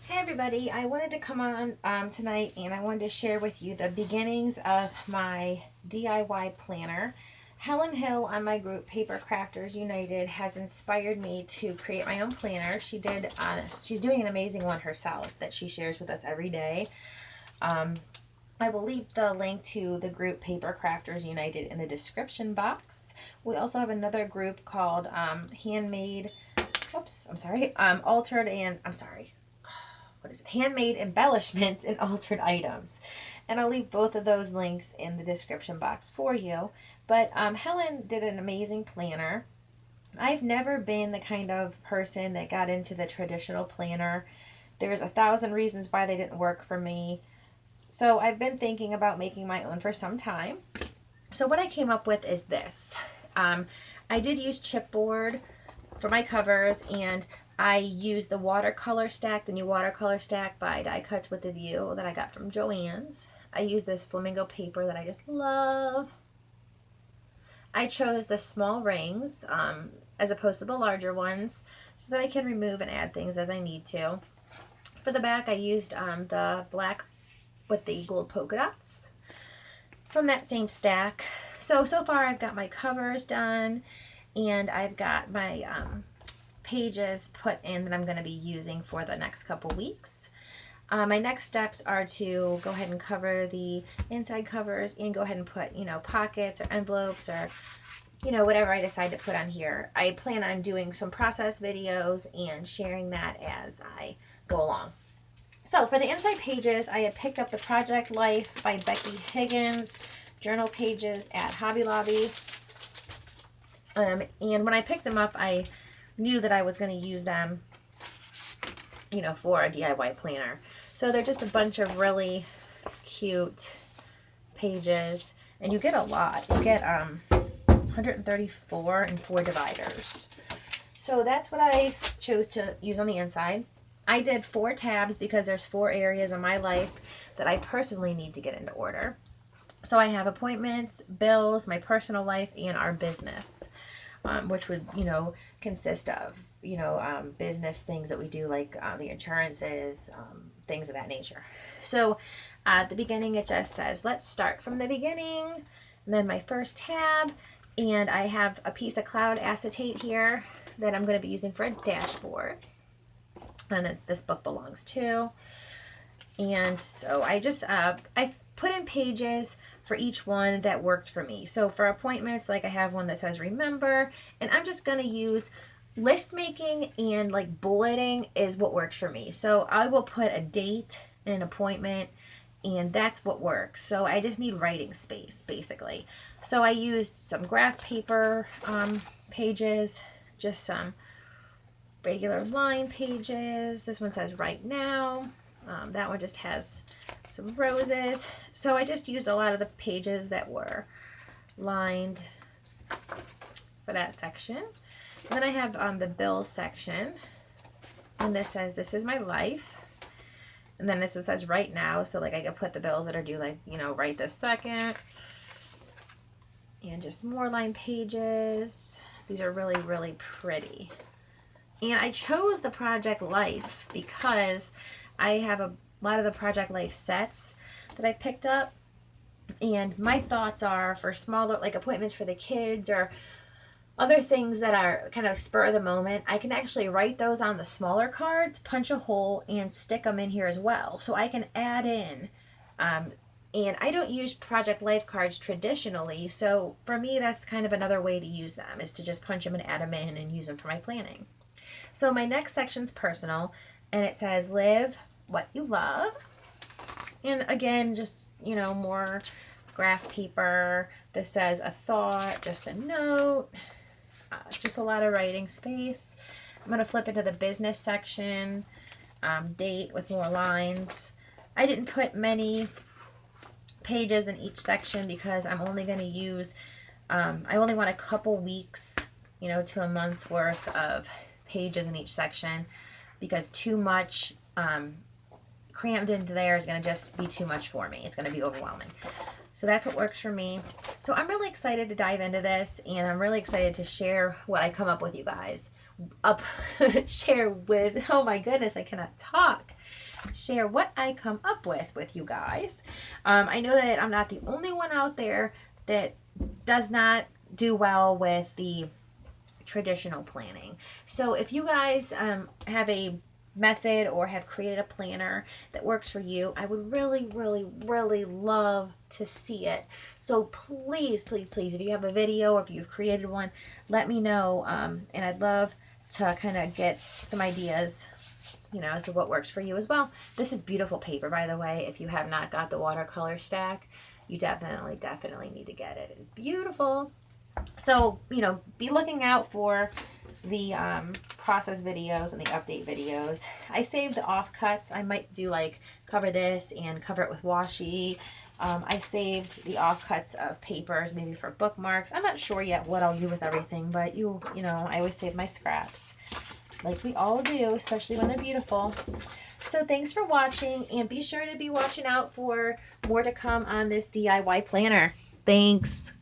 Hey everybody, I wanted to come on tonight and I wanted to share with you the beginnings of my DIY planner. Helen Hill on my group Paper Crafters United has inspired me to create my own planner. She's doing an amazing one herself that she shares with us every day. Um, I will leave the link to the group Paper Crafters United in the description box. We also have another group called Handmade, oops, I'm sorry, Altered and, I'm sorry, what is it? Handmade embellishments and altered items. And I'll leave both of those links in the description box for you. But Helen did an amazing planner. I've never been the kind of person that got into the traditional planner. There's a thousand reasons why they didn't work for me. So I've been thinking about making my own for some time. So what I came up with is this. I did use chipboard for my covers, and I used the watercolor stack, the new watercolor stack by Die Cuts with a View that I got from Joann's. I used this flamingo paper that I just love. I chose the small rings as opposed to the larger ones so that I can remove and add things as I need to. For the back, I used the black with the gold polka dots from that same stack. So far I've got my covers done, and I've got my pages put in that I'm going to be using for the next couple weeks. My next steps are to go ahead and cover the inside covers and go ahead and put, pockets or envelopes or, whatever I decide to put on here. I plan on doing some process videos and sharing that as I go along. So for the inside pages, I had picked up the Project Life by Becky Higgins journal pages at Hobby Lobby. And when I picked them up, I knew that I was going to use them, for a DIY planner. So they're just a bunch of really cute pages, and you get a lot. You get 134 and 4 dividers. So that's what I chose to use on the inside. I did 4 tabs because there's 4 areas of my life that I personally need to get into order. So I have appointments, bills, my personal life, and our business, which would, consist of, business things that we do like the insurances, things of that nature. So at the beginning, it just says, let's start from the beginning. And then my first tab, and I have a piece of cloud acetate here that I'm going to be using for a dashboard. And this book belongs to. And so I just, I put in pages for each one that worked for me. So for appointments, like I have one that says remember, and I'm just going to use list making, and like bulleting is what works for me. So I will put a date and an appointment, and that's what works. So I just need writing space basically. So I used some graph paper pages, just some regular line pages. This one says right now. That one just has some roses. So I just used a lot of the pages that were lined for that section. And then I have the bills section. And this says, this is my life. And then this says right now. So like I could put the bills that are due like, right this second. And just more line pages. These are really, really pretty. And I chose the Project Life because I have a lot of the Project Life sets that I picked up. And my thoughts are for smaller, like appointments for the kids or other things that are kind of spur of the moment, I can actually write those on the smaller cards, punch a hole, and stick them in here as well. So I can add in. And I don't use Project Life cards traditionally. So for me, that's kind of another way to use them, is to just punch them and add them in and use them for my planning. So my next section's personal, and it says live what you love. And again, just, more graph paper. This says a thought, just a note, just a lot of writing space. I'm going to flip into the business section, date with more lines. I didn't put many pages in each section because I'm only going to use, I only want a couple weeks, to a month's worth of pages in each section, because too much crammed into there is going to just be too much for me. It's going to be overwhelming. So that's what works for me. So I'm really excited to dive into this, and I'm really excited to share what I come up with you guys. up, share with, oh my goodness, I cannot talk. Share what I come up with you guys. I know that I'm not the only one out there that does not do well with the traditional planning. So if you guys have a method or have created a planner that works for you, I would really, really, really love to see it. So please, please, please, if you have a video or if you've created one, let me know. And I'd love to kind of get some ideas, you know, as to what works for you as well. This is beautiful paper, by the way. If you have not got the watercolor stack, you definitely, definitely need to get it. It's beautiful. So, you know, be looking out for the process videos and the update videos. I saved the offcuts. I might do like cover this and cover it with washi. I saved the offcuts of papers, maybe for bookmarks. I'm not sure yet what I'll do with everything, but you know, I always save my scraps, like we all do, especially when they're beautiful. So thanks for watching, and be sure to be watching out for more to come on this DIY planner. Thanks.